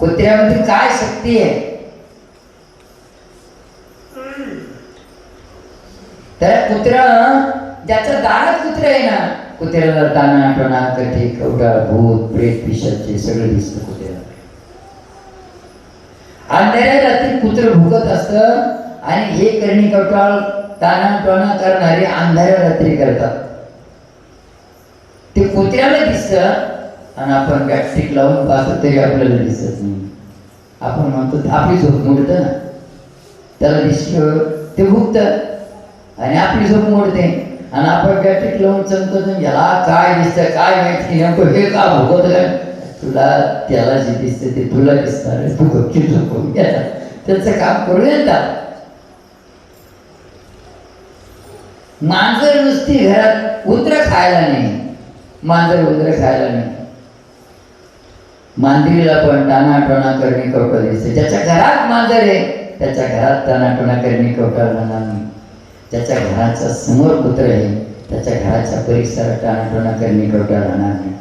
कुत्र्यामध्ये काय शक्ती आहे? तर कुत्रा ज्याच्या दारात कुत्रा आहे ना, कुत्र्याला दाना टोना कधी कवडा भूत प्रेत पिशाचे सगळे दिसतं कुत्र्याला. अंधाऱ्या रात्री कुत्र भुकत असतं आणि हे करणी कवटाळ दाना टोना करणारे अंधाऱ्या रात्री करतात. ते कुत्र्याला दिसतं आणि आपण बॅटस्टिक लावून पाहतो तरी आपल्याला दिसत नाही. आपण म्हणतो आपली झोप मोडत ना, त्याला दिसलं ते भुकत आणि आपली झोप मोडते आणि आपण बॅटस्टिक लावून चमकतो. याला काय दिसतं काय माहिती, नेमकं हे का भुकत काय? तुला त्याला जे दिसतं ते तुला दिसणार, तू गपची झोपून घ्या, त्याचं काम करून येतात. मांजर नुसती घरात उंदरं खायला नाही, मांजर उंदरं खायला नाही. मांजरीला पण टाणाटोणा करणे कवटा दिसते. ज्याच्या घरात मांजर आहे त्याच्या घरात टाणाटोणा करणे कवटा राहणार नाही. ज्याच्या घराच्या समोर कुत्र आहे त्याच्या घराच्या परिसरात टाणाटोणा करणे कवटा राहणार नाही.